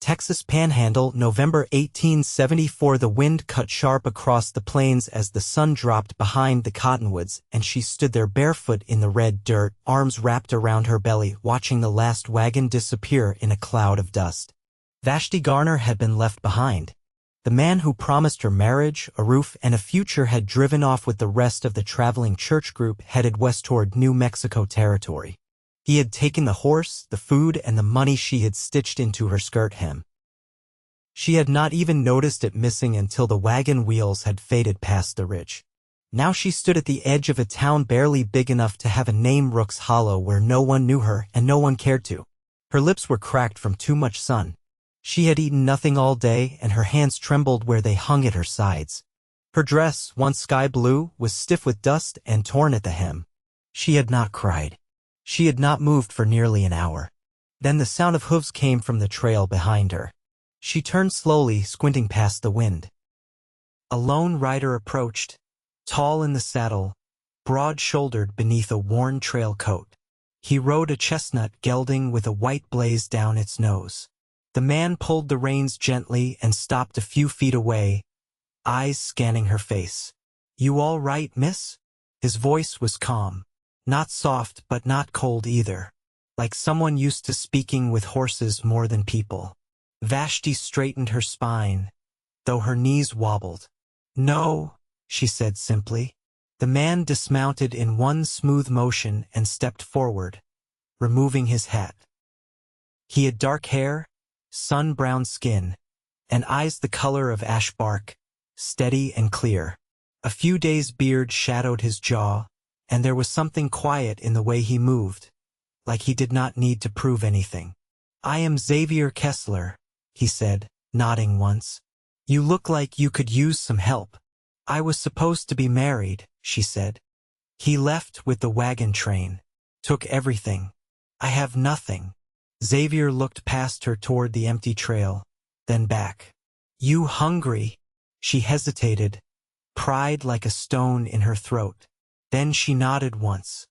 Texas Panhandle, November 1874. The wind cut sharp across the plains as the sun dropped behind the cottonwoods, and she stood there barefoot in the red dirt, arms wrapped around her belly, watching the last wagon disappear in a cloud of dust. Vashti Garner had been left behind. The man who promised her marriage, a roof, and a future had driven off with the rest of the traveling church group headed west toward New Mexico territory. He had taken the horse, the food, and the money she had stitched into her skirt hem. She had not even noticed it missing until the wagon wheels had faded past the ridge. Now she stood at the edge of a town barely big enough to have a name, Rooks Hollow, where no one knew her and no one cared to. Her lips were cracked from too much sun. She had eaten nothing all day, and her hands trembled where they hung at her sides. Her dress, once sky blue, was stiff with dust and torn at the hem. She had not cried. She had not moved for nearly an hour. Then the sound of hooves came from the trail behind her. She turned slowly, squinting past the wind. A lone rider approached, tall in the saddle, broad-shouldered beneath a worn trail coat. He rode a chestnut gelding with a white blaze down its nose. The man pulled the reins gently and stopped a few feet away, eyes scanning her face. "You all right, miss?" His voice was calm. Not soft, but not cold either, like someone used to speaking with horses more than people. Vashti straightened her spine, though her knees wobbled. "No," she said simply. The man dismounted in one smooth motion and stepped forward, removing his hat. He had dark hair, sun-brown skin, and eyes the color of ash bark, steady and clear. A few days' beard shadowed his jaw, and there was something quiet in the way he moved, like he did not need to prove anything. "I am Xavier Kessler," he said, nodding once. "You look like you could use some help." "I was supposed to be married," she said. "He left with the wagon train. Took everything. I have nothing." Xavier looked past her toward the empty trail, then back. "You hungry?" She hesitated, pride like a stone in her throat. Then she nodded once.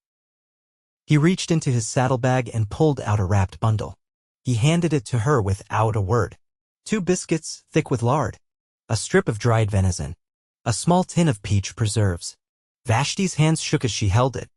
He reached into his saddlebag and pulled out a wrapped bundle. He handed it to her without a word. 2 biscuits, thick with lard. A strip of dried venison. A small tin of peach preserves. Vashti's hands shook as she held it.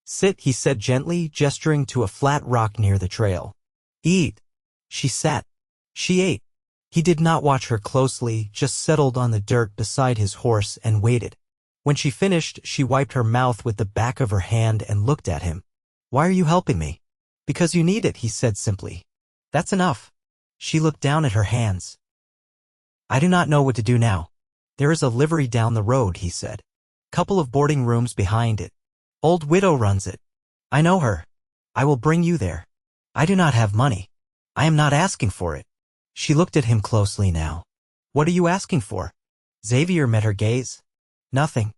"Sit," he said gently, gesturing to a flat rock near the trail. "Eat." She sat. She ate. He did not watch her closely, just settled on the dirt beside his horse and waited. When she finished, she wiped her mouth with the back of her hand and looked at him. "Why are you helping me?" "Because you need it," he said simply. "That's enough." She looked down at her hands. "I do not know what to do now." "There is a livery down the road," he said. "Couple of boarding rooms behind it. Old widow runs it. I know her. I will bring you there. I do not have money. I am not asking for it." She looked at him closely now. "What are you asking for?" Xavier met her gaze. "Nothing."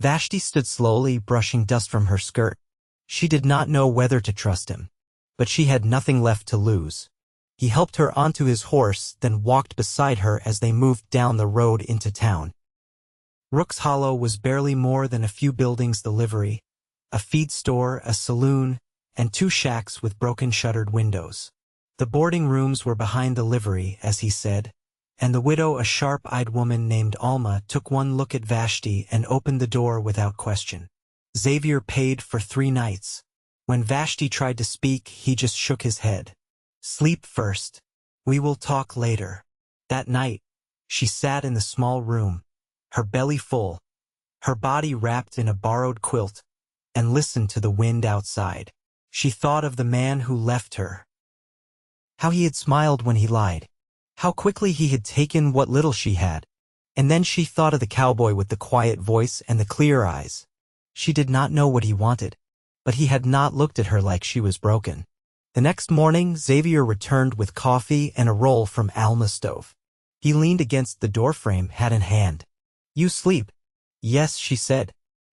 Vashti stood slowly, brushing dust from her skirt. She did not know whether to trust him, but she had nothing left to lose. He helped her onto his horse, then walked beside her as they moved down the road into town. Rooks Hollow was barely more than a few buildings: the livery, a feed store, a saloon, and 2 shacks with broken shuttered windows. The boarding rooms were behind the livery, as he said, and the widow, a sharp-eyed woman named Alma, took one look at Vashti and opened the door without question. Xavier paid for 3 nights. When Vashti tried to speak, he just shook his head. "Sleep first. We will talk later." That night, she sat in the small room, her belly full, her body wrapped in a borrowed quilt, and listened to the wind outside. She thought of the man who left her. How he had smiled when he lied. How quickly he had taken what little she had. And then she thought of the cowboy with the quiet voice and the clear eyes. She did not know what he wanted, but he had not looked at her like she was broken. The next morning, Xavier returned with coffee and a roll from Alma's stove. He leaned against the doorframe, hat in hand. "You sleep?" "Yes," she said.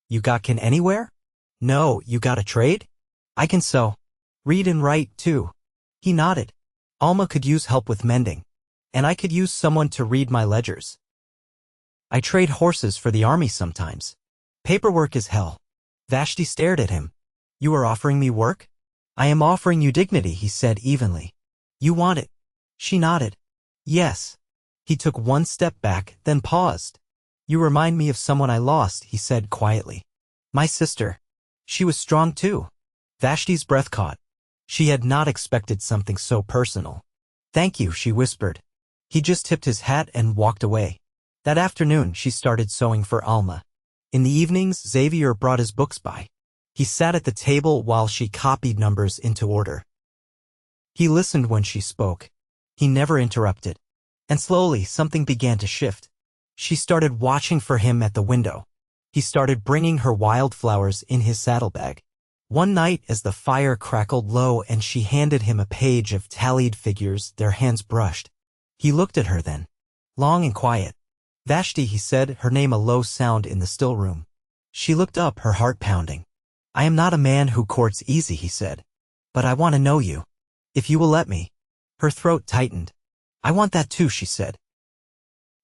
"You can anywhere?" "No, you got a trade?" "I can sew. Read and write, too." He nodded. "Alma could use help with mending. And I could use someone to read my ledgers. I trade horses for the army sometimes. Paperwork is hell." Vashti stared at him. "You are offering me work?" "I am offering you dignity," he said evenly. "You want it." She nodded. Yes. He took one step back, then paused. You remind me of someone I lost, he said quietly. My sister. She was strong too. Vashti's breath caught. She had not expected something so personal. Thank you, she whispered. He just tipped his hat and walked away. That afternoon, she started sewing for Alma. In the evenings, Xavier brought his books by. He sat at the table while she copied numbers into order. He listened when she spoke. He never interrupted. And slowly, something began to shift. She started watching for him at the window. He started bringing her wildflowers in his saddlebag. One night, as the fire crackled low and she handed him a page of tallied figures, their hands brushed. He looked at her then. Long and quiet. Vashti, he said, her name a low sound in the still room. She looked up, her heart pounding. I am not a man who courts easy, he said. But I want to know you. If you will let me. Her throat tightened. I want that too, she said.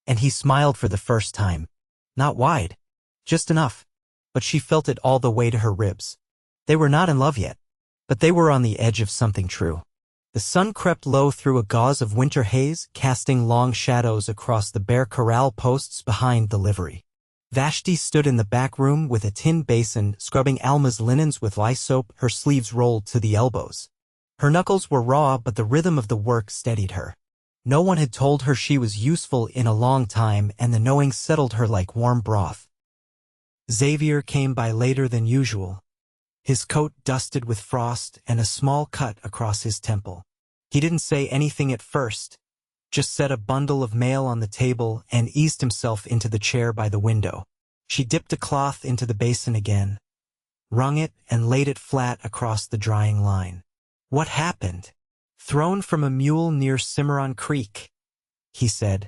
And he smiled for the first time. Not wide. Just enough. But she felt it all the way to her ribs. They were not in love yet. But they were on the edge of something true. The sun crept low through a gauze of winter haze, casting long shadows across the bare corral posts behind the livery. Vashti stood in the back room with a tin basin, scrubbing Alma's linens with lye soap, her sleeves rolled to the elbows. Her knuckles were raw, but the rhythm of the work steadied her. No one had told her she was useful in a long time, and the knowing settled her like warm broth. Xavier came by later than usual. His coat dusted with frost and a small cut across his temple. He didn't say anything at first, just set a bundle of mail on the table and eased himself into the chair by the window. She dipped a cloth into the basin again, wrung it, and laid it flat across the drying line. What happened? Thrown from a mule near Cimarron Creek, he said,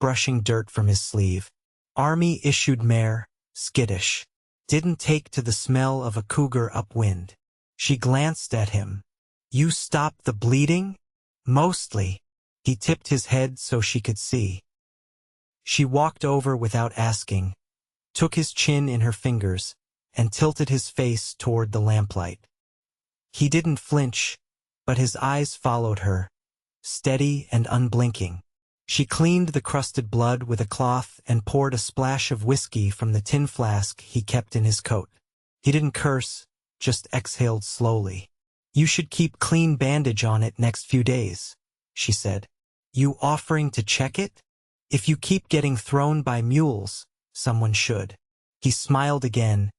brushing dirt from his sleeve. Army-issued mare, skittish. Didn't take to the smell of a cougar upwind. She glanced at him. You stopped the bleeding? Mostly. He tipped his head so she could see. She walked over without asking, took his chin in her fingers, and tilted his face toward the lamplight. He didn't flinch, but his eyes followed her, steady and unblinking. She cleaned the crusted blood with a cloth and poured a splash of whiskey from the tin flask he kept in his coat. He didn't curse, just exhaled slowly. You should keep clean bandage on it next few days, she said. You offering to check it? If you keep getting thrown by mules, someone should. He smiled again,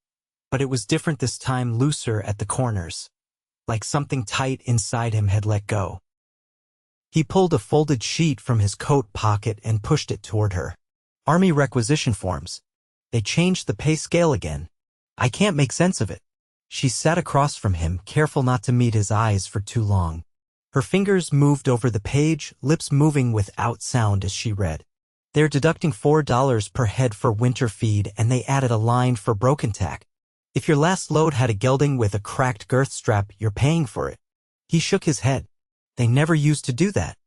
but it was different this time, looser at the corners, like something tight inside him had let go. He pulled a folded sheet from his coat pocket and pushed it toward her. Army requisition forms. They changed the pay scale again. I can't make sense of it. She sat across from him, careful not to meet his eyes for too long. Her fingers moved over the page, lips moving without sound as she read. They're deducting $4 per head for winter feed, and they added a line for broken tack. If your last load had a gelding with a cracked girth strap, you're paying for it. He shook his head. They never used to do that.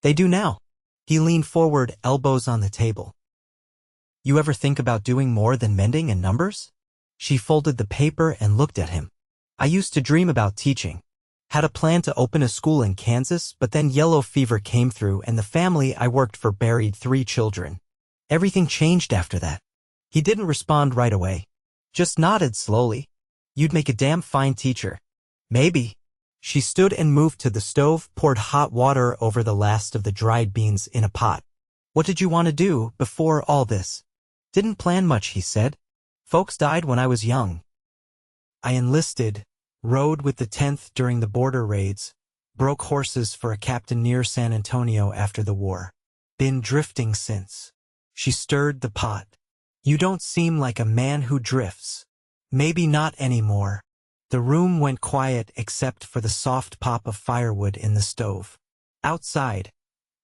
They do now. He leaned forward, elbows on the table. You ever think about doing more than mending and numbers? She folded the paper and looked at him. I used to dream about teaching. Had a plan to open a school in Kansas, but then yellow fever came through and the family I worked for buried 3 children. Everything changed after that. He didn't respond right away. Just nodded slowly. You'd make a damn fine teacher. Maybe. She stood and moved to the stove, poured hot water over the last of the dried beans in a pot. What did you want to do before all this? Didn't plan much, he said. Folks died when I was young. I enlisted, rode with the 10th during the border raids, broke horses for a captain near San Antonio after the war. Been drifting since. She stirred the pot. You don't seem like a man who drifts. Maybe not anymore. The room went quiet except for the soft pop of firewood in the stove. Outside,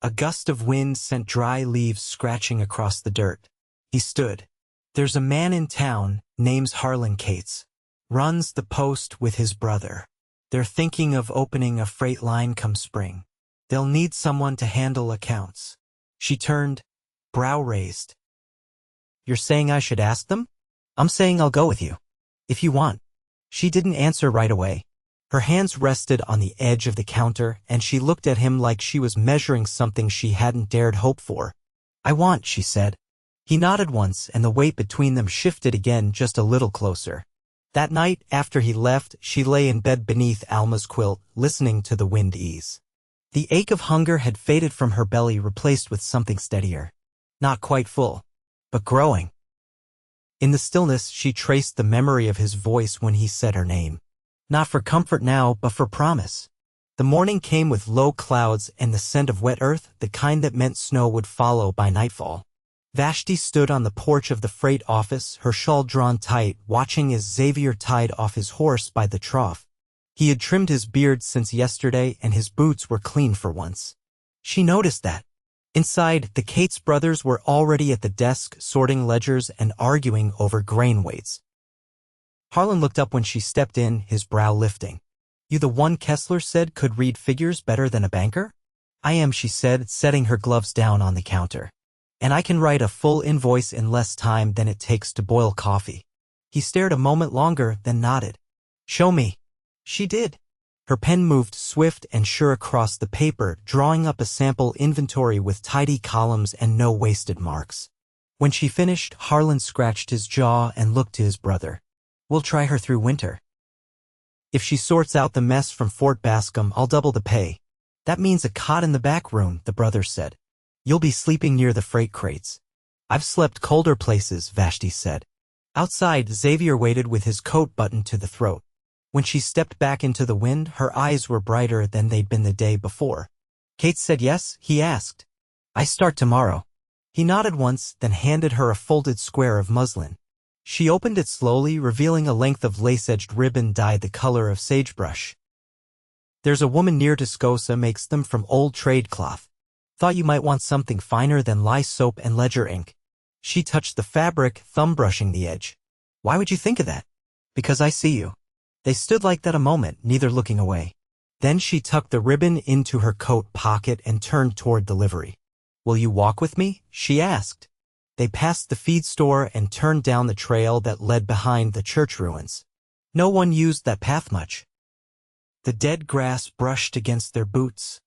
a gust of wind sent dry leaves scratching across the dirt. He stood. There's a man in town, name's Harlan Cates. Runs the post with his brother. They're thinking of opening a freight line come spring. They'll need someone to handle accounts. She turned, brow raised. You're saying I should ask them? I'm saying I'll go with you. If you want. She didn't answer right away. Her hands rested on the edge of the counter, and she looked at him like she was measuring something she hadn't dared hope for. "I want," she said. He nodded once, and the weight between them shifted again just a little closer. That night, after he left, she lay in bed beneath Alma's quilt, listening to the wind ease. The ache of hunger had faded from her belly, replaced with something steadier. Not quite full, but growing. In the stillness, she traced the memory of his voice when he said her name. Not for comfort now, but for promise. The morning came with low clouds and the scent of wet earth, the kind that meant snow would follow by nightfall. Vashti stood on the porch of the freight office, her shawl drawn tight, watching as Xavier tied off his horse by the trough. He had trimmed his beard since yesterday, and his boots were clean for once. She noticed that. Inside, the Cates brothers were already at the desk, sorting ledgers and arguing over grain weights. Harlan looked up when she stepped in, his brow lifting. "You the one Kessler said could read figures better than a banker?" "I am," she said, setting her gloves down on the counter. "And I can write a full invoice in less time than it takes to boil coffee." He stared a moment longer, then nodded. "Show me." She did. Her pen moved swift and sure across the paper, drawing up a sample inventory with tidy columns and no wasted marks. When she finished, Harlan scratched his jaw and looked to his brother. "We'll try her through winter. If she sorts out the mess from Fort Bascom, I'll double the pay." "That means a cot in the back room," the brother said. "You'll be sleeping near the freight crates." "I've slept colder places," Vashti said. Outside, Xavier waited with his coat buttoned to the throat. When she stepped back into the wind, her eyes were brighter than they'd been the day before. "Kate said yes?" he asked. "I start tomorrow." He nodded once, then handed her a folded square of muslin. She opened it slowly, revealing a length of lace-edged ribbon dyed the color of sagebrush. "There's a woman near Tascosa makes them from old trade cloth. Thought you might want something finer than lye soap and ledger ink." She touched the fabric, thumb brushing the edge. "Why would you think of that?" "Because I see you." They stood like that a moment, neither looking away. Then she tucked the ribbon into her coat pocket and turned toward the livery. "Will you walk with me?" she asked. They passed the feed store and turned down the trail that led behind the church ruins. No one used that path much. The dead grass brushed against their boots,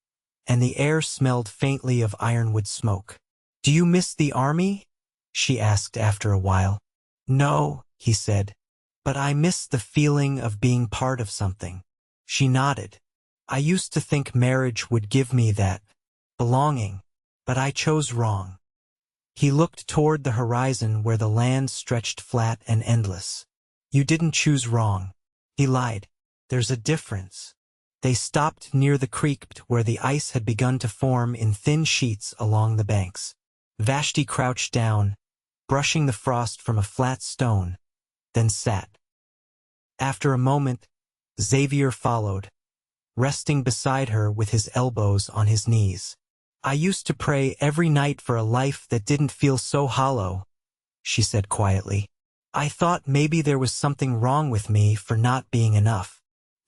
and the air smelled faintly of ironwood smoke. "Do you miss the army?" she asked after a while. "No," he said, "but I miss the feeling of being part of something." She nodded. "I used to think marriage would give me that belonging, but I chose wrong." He looked toward the horizon where the land stretched flat and endless. "You didn't choose wrong." He lied. "There's a difference." They stopped near the creek where the ice had begun to form in thin sheets along the banks. Vashti crouched down, brushing the frost from a flat stone, then sat. After a moment, Xavier followed, resting beside her with his elbows on his knees. "I used to pray every night for a life that didn't feel so hollow," she said quietly. "I thought maybe there was something wrong with me for not being enough."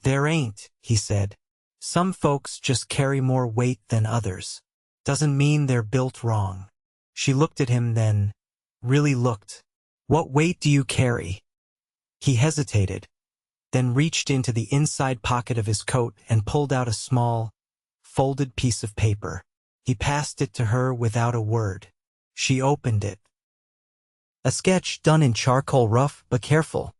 "There ain't," he said. "Some folks just carry more weight than others. Doesn't mean they're built wrong." She looked at him then, really looked. "What weight do you carry?" He hesitated, then reached into the inside pocket of his coat and pulled out a small, folded piece of paper. He passed it to her without a word. She opened it. A sketch done in charcoal, rough but careful.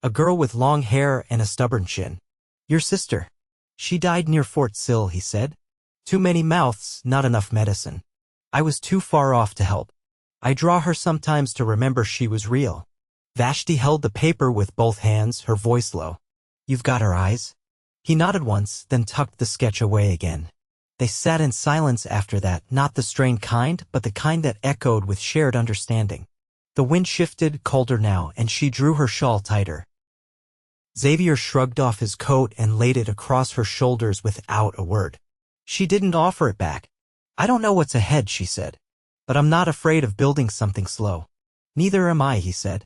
A girl with long hair and a stubborn chin. "Your sister. She died near Fort Sill," he said. "Too many mouths, not enough medicine. I was too far off to help. I draw her sometimes to remember she was real." Vashti held the paper with both hands, her voice low. "You've got her eyes." He nodded once, then tucked the sketch away again. They sat in silence after that, not the strained kind, but the kind that echoed with shared understanding. The wind shifted, colder now, and she drew her shawl tighter. Xavier shrugged off his coat and laid it across her shoulders without a word. She didn't offer it back. "I don't know what's ahead," she said, "but I'm not afraid of building something slow." "Neither am I," he said,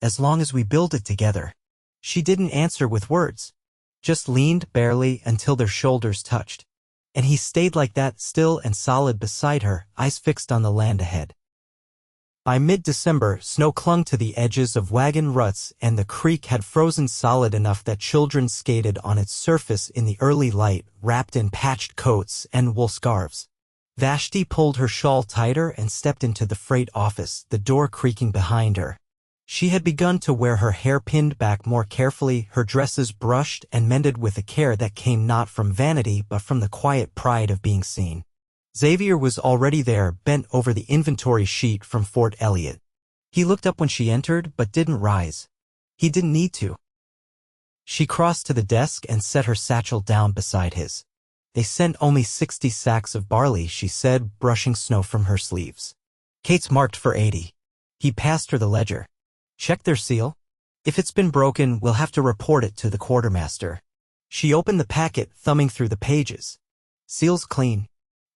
"as long as we build it together." She didn't answer with words, just leaned barely until their shoulders touched. And he stayed like that, still and solid beside her, eyes fixed on the land ahead. By mid-December, snow clung to the edges of wagon ruts and the creek had frozen solid enough that children skated on its surface in the early light, wrapped in patched coats and wool scarves. Vashti pulled her shawl tighter and stepped into the freight office, the door creaking behind her. She had begun to wear her hair pinned back more carefully, her dresses brushed and mended with a care that came not from vanity but from the quiet pride of being seen. Xavier was already there, bent over the inventory sheet from Fort Elliott. He looked up when she entered, but didn't rise. He didn't need to. She crossed to the desk and set her satchel down beside his. They sent only 60 sacks of barley, she said, brushing snow from her sleeves. Kate's marked for 80. He passed her the ledger. Check their seal. If it's been broken, we'll have to report it to the quartermaster. She opened the packet, thumbing through the pages. Seal's clean.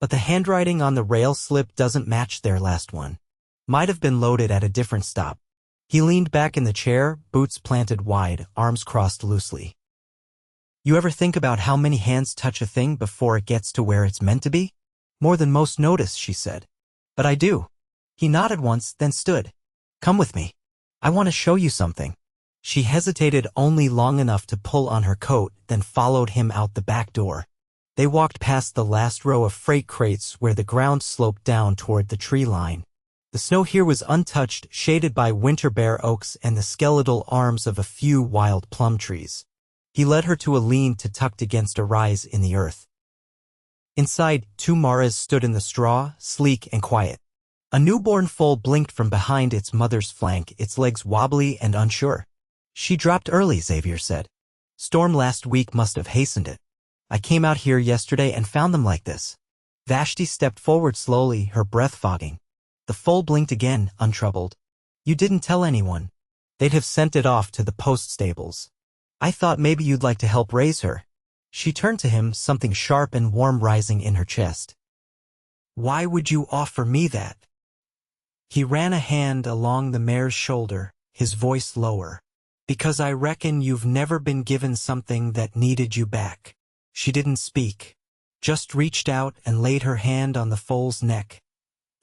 But the handwriting on the rail slip doesn't match their last one. Might have been loaded at a different stop. He leaned back in the chair, boots planted wide, arms crossed loosely. You ever think about how many hands touch a thing before it gets to where it's meant to be? More than most notice, she said. But I do. He nodded once, then stood. Come with me. I want to show you something. She hesitated only long enough to pull on her coat, then followed him out the back door. They walked past the last row of freight crates where the ground sloped down toward the tree line. The snow here was untouched, shaded by winter bare oaks and the skeletal arms of a few wild plum trees. He led her to a lean-to tucked against a rise in the earth. Inside, 2 Maras stood in the straw, sleek and quiet. A newborn foal blinked from behind its mother's flank, its legs wobbly and unsure. She dropped early, Xavier said. Storm last week must have hastened it. I came out here yesterday and found them like this. Vashti stepped forward slowly, her breath fogging. The foal blinked again, untroubled. You didn't tell anyone. They'd have sent it off to the post stables. I thought maybe you'd like to help raise her. She turned to him, something sharp and warm rising in her chest. Why would you offer me that? He ran a hand along the mare's shoulder, his voice lower. Because I reckon you've never been given something that needed you back. She didn't speak, just reached out and laid her hand on the foal's neck,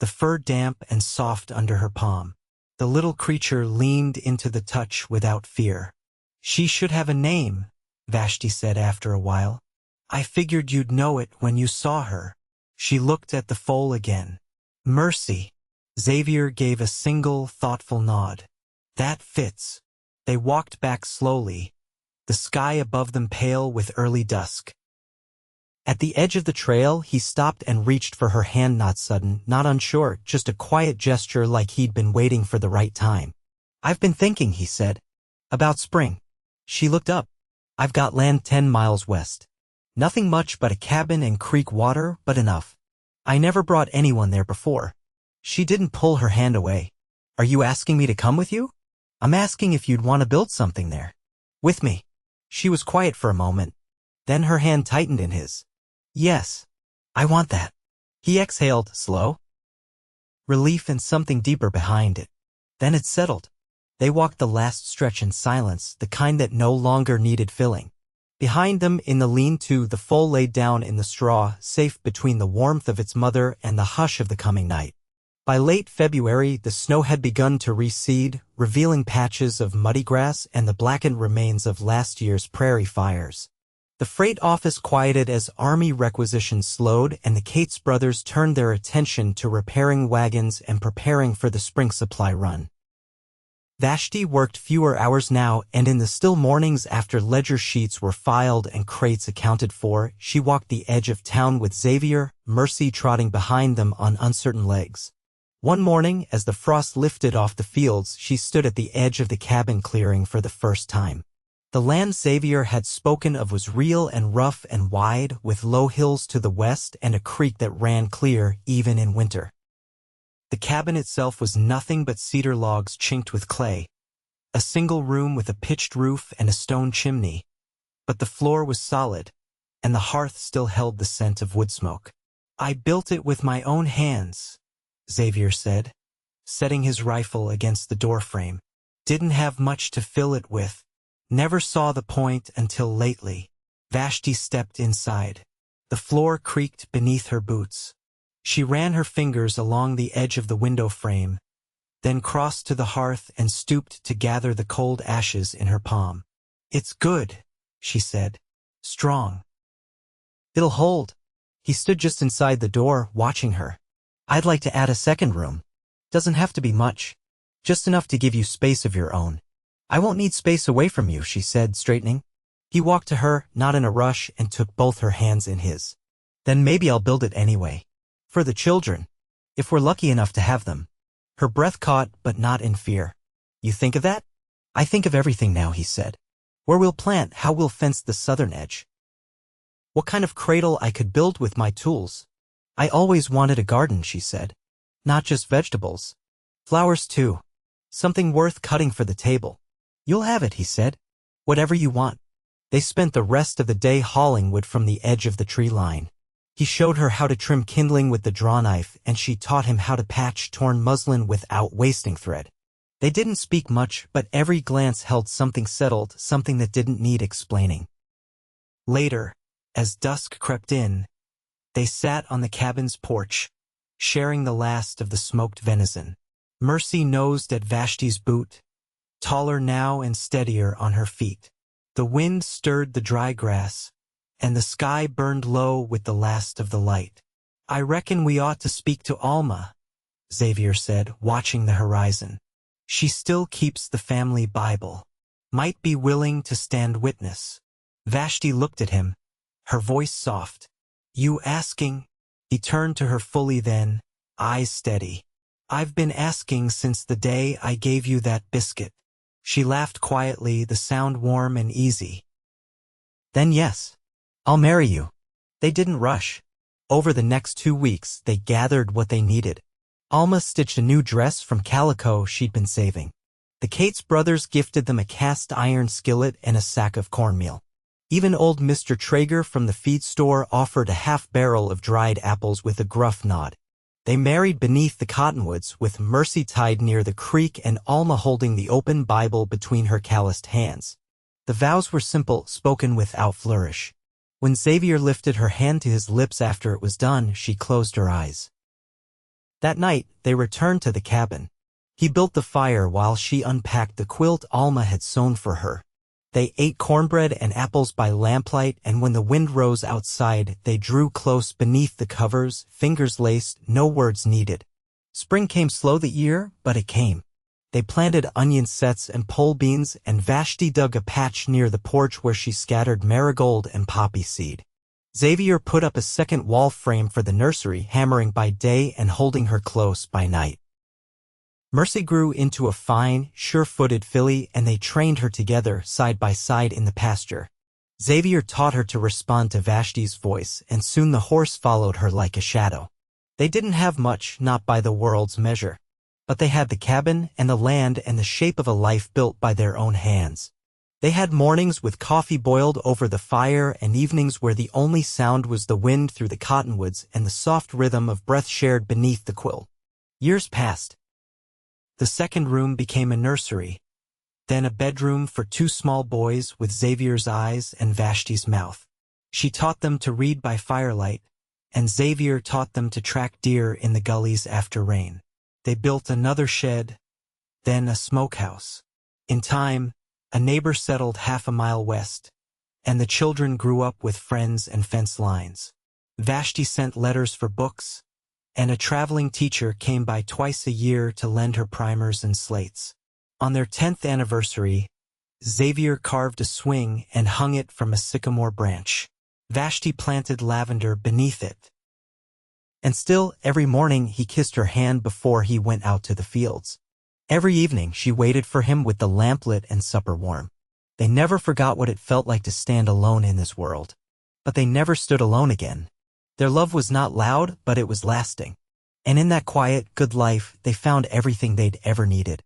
the fur damp and soft under her palm. The little creature leaned into the touch without fear. She should have a name, Vashti said after a while. I figured you'd know it when you saw her. She looked at the foal again. Mercy. Xavier gave a single, thoughtful nod. That fits. They walked back slowly, the sky above them pale with early dusk. At the edge of the trail, he stopped and reached for her hand, not sudden, not unsure, just a quiet gesture like he'd been waiting for the right time. I've been thinking, he said, about spring. She looked up. I've got land 10 miles west. Nothing much but a cabin and creek water, but enough. I never brought anyone there before. She didn't pull her hand away. Are you asking me to come with you? I'm asking if you'd want to build something there. With me. She was quiet for a moment. Then her hand tightened in his. Yes, I want that. He exhaled, slow. Relief and something deeper behind it. Then it settled. They walked the last stretch in silence, the kind that no longer needed filling. Behind them, in the lean-to, the foal laid down in the straw, safe between the warmth of its mother and the hush of the coming night. By late February, the snow had begun to recede, revealing patches of muddy grass and the blackened remains of last year's prairie fires. The freight office quieted as army requisitions slowed and the Cates brothers turned their attention to repairing wagons and preparing for the spring supply run. Vashti worked fewer hours now, and in the still mornings after ledger sheets were filed and crates accounted for, she walked the edge of town with Xavier, Mercy trotting behind them on uncertain legs. One morning, as the frost lifted off the fields, she stood at the edge of the cabin clearing for the first time. The land Xavier had spoken of was real and rough and wide, with low hills to the west and a creek that ran clear even in winter. The cabin itself was nothing but cedar logs chinked with clay, a single room with a pitched roof and a stone chimney, but the floor was solid, and the hearth still held the scent of wood smoke. I built it with my own hands, Xavier said, setting his rifle against the doorframe. Didn't have much to fill it with. Never saw the point until lately. Vashti stepped inside. The floor creaked beneath her boots. She ran her fingers along the edge of the window frame. then crossed to the hearth and stooped to gather the cold ashes in her palm. "It's good," she said. "Strong. It'll hold." He stood just inside the door, watching her. "I'd like to add a second room. Doesn't have to be much. Just enough to give you space of your own." "I won't need space away from you," she said, straightening. He walked to her, not in a rush, and took both her hands in his. "Then maybe I'll build it anyway. For the children. If we're lucky enough to have them." Her breath caught, but not in fear. "You think of that?" "I think of everything now," he said. "Where we'll plant, how we'll fence the southern edge. What kind of cradle I could build with my tools. I always wanted a garden," she said. "Not just vegetables. Flowers too. Something worth cutting for the table." "You'll have it," he said. "Whatever you want." They spent the rest of the day hauling wood from the edge of the tree line. He showed her how to trim kindling with the draw knife, and she taught him how to patch torn muslin without wasting thread. They didn't speak much, but every glance held something settled, something that didn't need explaining. Later, as dusk crept in, they sat on the cabin's porch, sharing the last of the smoked venison. Mercy nosed at Vashti's boot, taller now and steadier on her feet. The wind stirred the dry grass, and the sky burned low with the last of the light. "I reckon we ought to speak to Alma," Xavier said, watching the horizon. "She still keeps the family Bible. Might be willing to stand witness." Vashti looked at him, her voice soft. "You asking?" He turned to her fully then, eyes steady. "I've been asking since the day I gave you that biscuit." She laughed quietly, the sound warm and easy. "Then yes, I'll marry you." They didn't rush. Over the next 2 weeks, they gathered what they needed. Alma stitched a new dress from calico she'd been saving. The Cates brothers gifted them a cast-iron skillet and a sack of cornmeal. Even old Mr. Traeger from the feed store offered a half-barrel of dried apples with a gruff nod. They married beneath the cottonwoods, with Mercy tied near the creek and Alma holding the open Bible between her calloused hands. The vows were simple, spoken without flourish. When Xavier lifted her hand to his lips after it was done, she closed her eyes. That night, they returned to the cabin. He built the fire while she unpacked the quilt Alma had sewn for her. They ate cornbread and apples by lamplight, and when the wind rose outside, they drew close beneath the covers, fingers laced, no words needed. Spring came slow that year, but it came. They planted onion sets and pole beans, and Vashti dug a patch near the porch where she scattered marigold and poppy seed. Xavier put up a second wall frame for the nursery, hammering by day and holding her close by night. Mercy grew into a fine, sure-footed filly, and they trained her together side by side in the pasture. Xavier taught her to respond to Vashti's voice, and soon the horse followed her like a shadow. They didn't have much, not by the world's measure. But they had the cabin and the land and the shape of a life built by their own hands. They had mornings with coffee boiled over the fire and evenings where the only sound was the wind through the cottonwoods and the soft rhythm of breath shared beneath the quilt. Years passed. The second room became a nursery, then a bedroom for 2 small boys with Xavier's eyes and Vashti's mouth. She taught them to read by firelight, and Xavier taught them to track deer in the gullies after rain. They built another shed, then a smokehouse. In time, a neighbor settled half a mile west, and the children grew up with friends and fence lines. Vashti sent letters for books, and a traveling teacher came by twice a year to lend her primers and slates. On their 10th anniversary, Xavier carved a swing and hung it from a sycamore branch. Vashti planted lavender beneath it. And still, every morning he kissed her hand before he went out to the fields. Every evening she waited for him with the lamp lit and supper warm. They never forgot what it felt like to stand alone in this world. But they never stood alone again. Their love was not loud, but it was lasting. And in that quiet, good life, they found everything they'd ever needed.